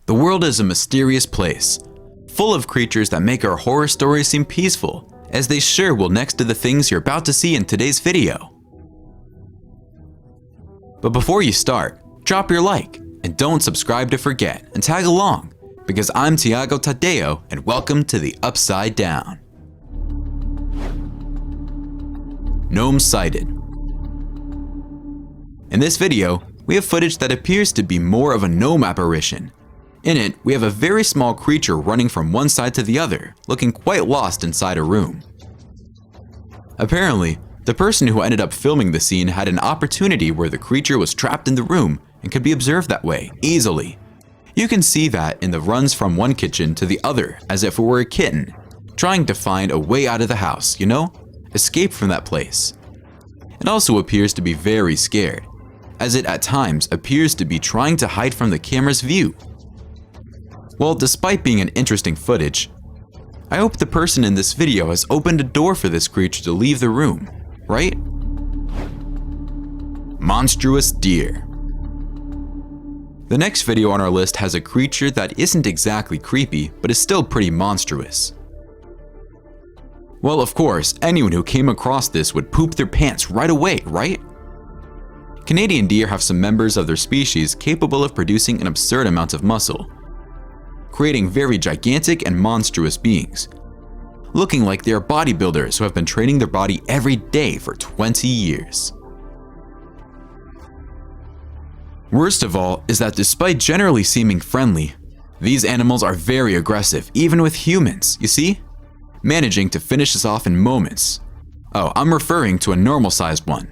The world is a mysterious place, full of creatures that make our horror stories seem peaceful, as they sure will next to the things you're about to see in today's video. But before you start, drop your like, and don't subscribe to forget, and tag along, because I'm Tiago Tadeo, and welcome to the Upside Down. Gnome sighted. In this video, we have footage that appears to be more of a gnome apparition. In it, we have a very small creature running from one side to the other, looking quite lost inside a room. Apparently, the person who ended up filming the scene had an opportunity where the creature was trapped in the room and could be observed that way, easily. You can see that in the runs from one kitchen to the other as if it were a kitten, trying to find a way out of the house, you know? Escape from that place. It also appears to be very scared, as it at times appears to be trying to hide from the camera's view. Well, despite being an interesting footage, I hope the person in this video has opened a door for this creature to leave the room, right? Monstrous deer. The next video on our list has a creature that isn't exactly creepy, but is still pretty monstrous. Well, of course, anyone who came across this would poop their pants right away, right? Canadian deer have some members of their species capable of producing an absurd amount of muscle, creating very gigantic and monstrous beings, looking like they are bodybuilders who have been training their body every day for 20 years. Worst of all is that despite generally seeming friendly, these animals are very aggressive, even with humans, you see? Managing to finish us off in moments. Oh, I'm referring to a normal-sized one.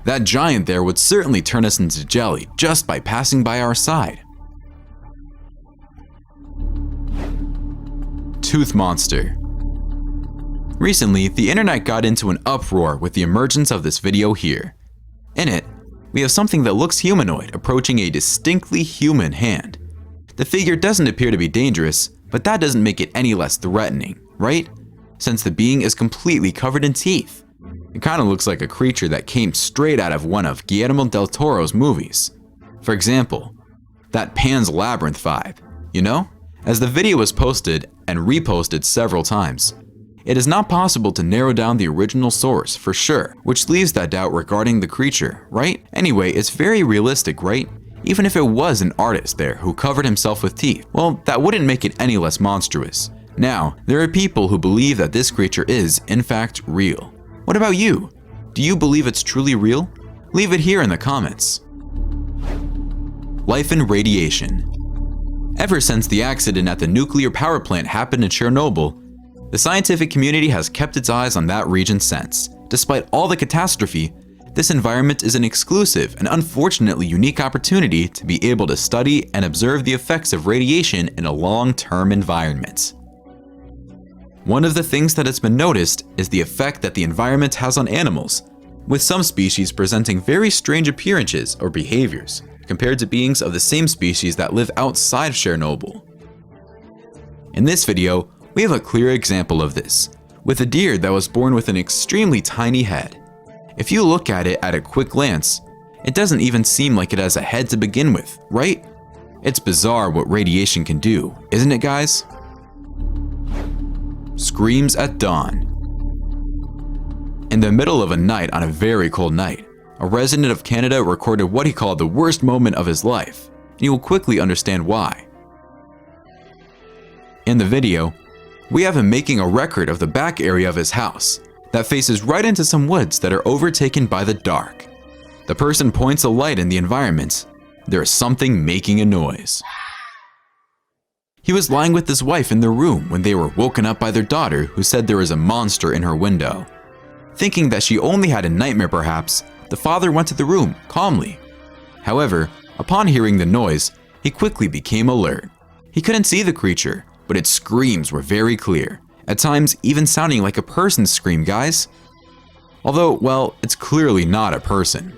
That giant there would certainly turn us into jelly just by passing by our side. Tooth monster. Recently, the internet got into an uproar with the emergence of this video here. In it, we have something that looks humanoid approaching a distinctly human hand. The figure doesn't appear to be dangerous, but that doesn't make it any less threatening, right? Since the being is completely covered in teeth. It kind of looks like a creature that came straight out of one of Guillermo del Toro's movies. For example, that Pan's Labyrinth vibe, you know? As the video was posted and reposted several times, it is not possible to narrow down the original source for sure, which leaves that doubt regarding the creature, right? Anyway, it's very realistic, right? Even if it was an artist there who covered himself with teeth, well, that wouldn't make it any less monstrous. Now, there are people who believe that this creature is, in fact, real. What about you? Do you believe it's truly real? Leave it here in the comments. Life in radiation. Ever since the accident at the nuclear power plant happened in Chernobyl, the scientific community has kept its eyes on that region since. Despite all the catastrophe, this environment is an exclusive and unfortunately unique opportunity to be able to study and observe the effects of radiation in a long-term environment. One of the things that has been noticed is the effect that the environment has on animals, with some species presenting very strange appearances or behaviors compared to beings of the same species that live outside of Chernobyl. In this video, we have a clear example of this, with a deer that was born with an extremely tiny head. If you look at it at a quick glance, it doesn't even seem like it has a head to begin with, right? It's bizarre what radiation can do, isn't it, guys? Screams at dawn. In the middle of a night on a very cold night, a resident of Canada recorded what he called the worst moment of his life, and you will quickly understand why. In the video, we have him making a record of the back area of his house that faces right into some woods that are overtaken by the dark. The person points a light in the environment. There is something making a noise. He was lying with his wife in their room when they were woken up by their daughter, who said there was a monster in her window. Thinking that she only had a nightmare perhaps, the father went to the room calmly. However, upon hearing the noise, he quickly became alert. He couldn't see the creature, but its screams were very clear, at times even sounding like a person's scream, guys. Although, well, it's clearly not a person.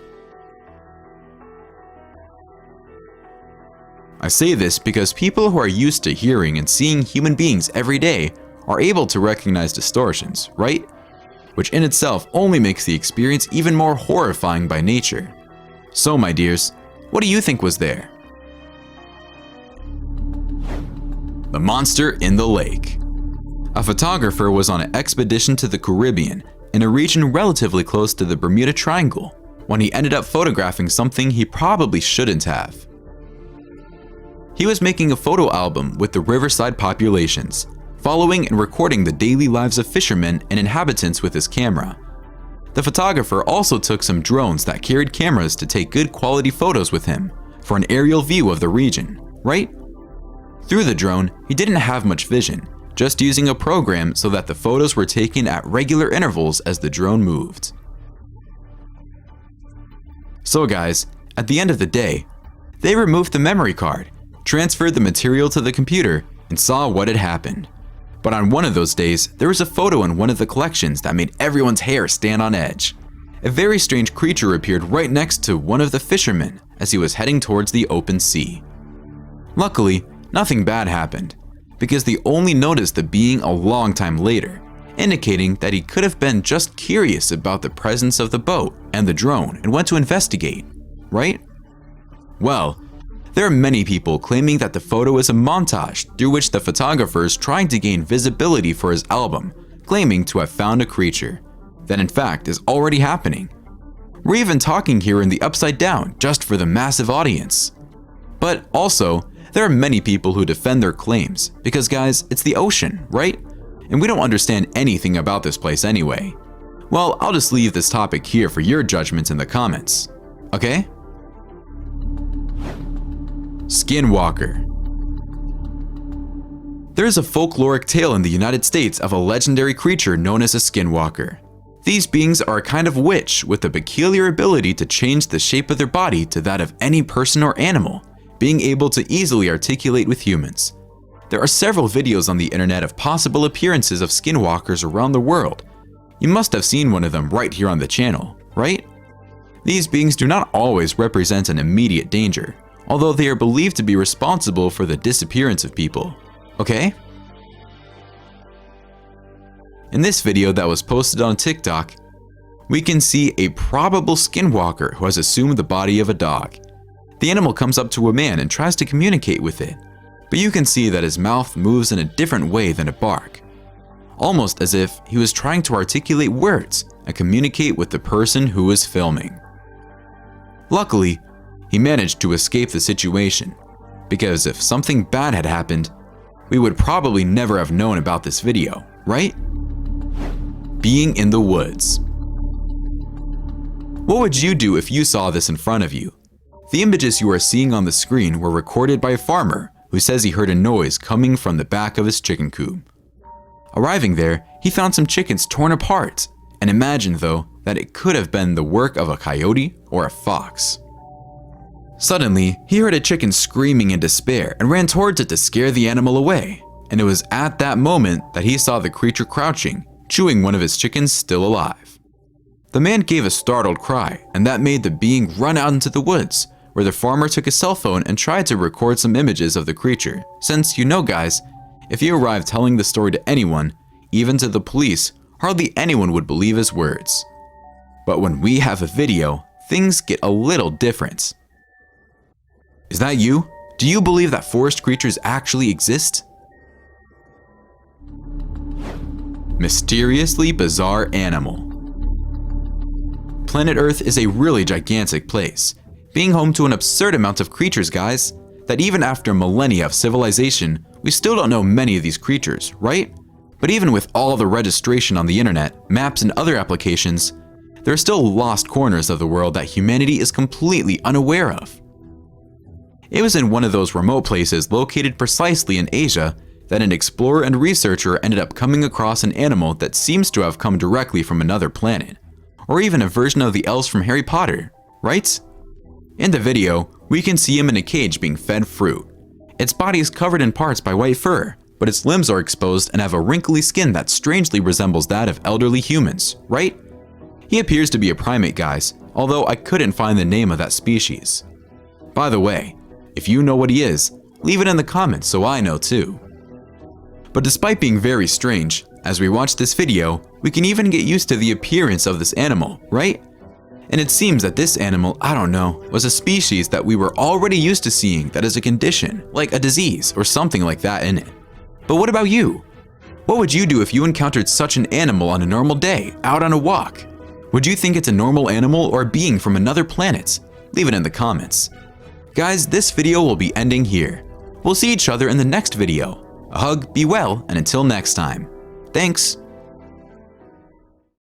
I say this because people who are used to hearing and seeing human beings every day are able to recognize distortions, right? Which in itself only makes the experience even more horrifying by nature. So, my dears, what do you think was there? the monster in the lake. A photographer was on an expedition to the Caribbean in a region relatively close to the Bermuda Triangle when he ended up photographing something he probably shouldn't have. He was making a photo album with the riverside populations, following and recording the daily lives of fishermen and inhabitants with his camera. The photographer also took some drones that carried cameras to take good quality photos with him for an aerial view of the region, right? Through the drone, he didn't have much vision, just using a program so that the photos were taken at regular intervals as the drone moved. So guys, at the end of the day, they removed the memory card, transferred the material to the computer, and saw what had happened. But on one of those days, there was a photo in one of the collections that made everyone's hair stand on edge. A very strange creature appeared right next to one of the fishermen as he was heading towards the open sea. Luckily, nothing bad happened, because they only noticed the being a long time later, indicating that he could have been just curious about the presence of the boat and the drone and went to investigate, right? Well, there are many people claiming that the photo is a montage through which the photographer is trying to gain visibility for his album, claiming to have found a creature that in fact is already happening. We're even talking here in the upside down just for the massive audience. But also, there are many people who defend their claims because guys, it's the ocean, right? And we don't understand anything about this place anyway. Well, I'll just leave this topic here for your judgments in the comments, okay? Skinwalker. There is a folkloric tale in the United States of a legendary creature known as a skinwalker. These beings are a kind of witch with a peculiar ability to change the shape of their body to that of any person or animal, being able to easily articulate with humans. There are several videos on the internet of possible appearances of skinwalkers around the world. You must have seen one of them right here on the channel, right? These beings do not always represent an immediate danger, although they are believed to be responsible for the disappearance of people, okay? In this video that was posted on TikTok, we can see a probable skinwalker who has assumed the body of a dog. The animal comes up to a man and tries to communicate with it, but you can see that his mouth moves in a different way than a bark, almost as if he was trying to articulate words and communicate with the person who was filming. Luckily, he managed to escape the situation, because if something bad had happened, we would probably never have known about this video, right? Being in the woods. What would you do if you saw this in front of you? The images you are seeing on the screen were recorded by a farmer who says he heard a noise coming from the back of his chicken coop. Arriving there, he found some chickens torn apart, and imagined though that it could have been the work of a coyote or a fox. Suddenly, he heard a chicken screaming in despair and ran towards it to scare the animal away, and it was at that moment that he saw the creature crouching, chewing one of his chickens still alive. The man gave a startled cry, and that made the being run out into the woods, where the farmer took his cell phone and tried to record some images of the creature, since, you know guys, if you arrive telling the story to anyone, even to the police, hardly anyone would believe his words. But when we have a video, things get a little different. Is that you? Do you believe that forest creatures actually exist? Mysteriously bizarre animal. Planet Earth is a really gigantic place, being home to an absurd amount of creatures, guys, that even after millennia of civilization, we still don't know many of these creatures, right? But even with all the registration on the internet, maps, and other applications, there are still lost corners of the world that humanity is completely unaware of. It was in one of those remote places located precisely in Asia that an explorer and researcher ended up coming across an animal that seems to have come directly from another planet, or even a version of the elves from Harry Potter, right? In the video, we can see him in a cage being fed fruit. Its body is covered in parts by white fur, but its limbs are exposed and have a wrinkly skin that strangely resembles that of elderly humans, right? He appears to be a primate, guys, although I couldn't find the name of that species. By the way, if you know what he is, leave it in the comments so I know too. But despite being very strange, as we watch this video, we can even get used to the appearance of this animal, right? And it seems that this animal, I don't know, was a species that we were already used to seeing that is a condition, like a disease or something like that in it, But what about you? What would you do if you encountered such an animal on a normal day, out on a walk? Would you think it's a normal animal or a being from another planet? Leave it in the comments. Guys, this video will be ending here. We'll see each other in the next video. A hug, be well, and until next time. Thanks.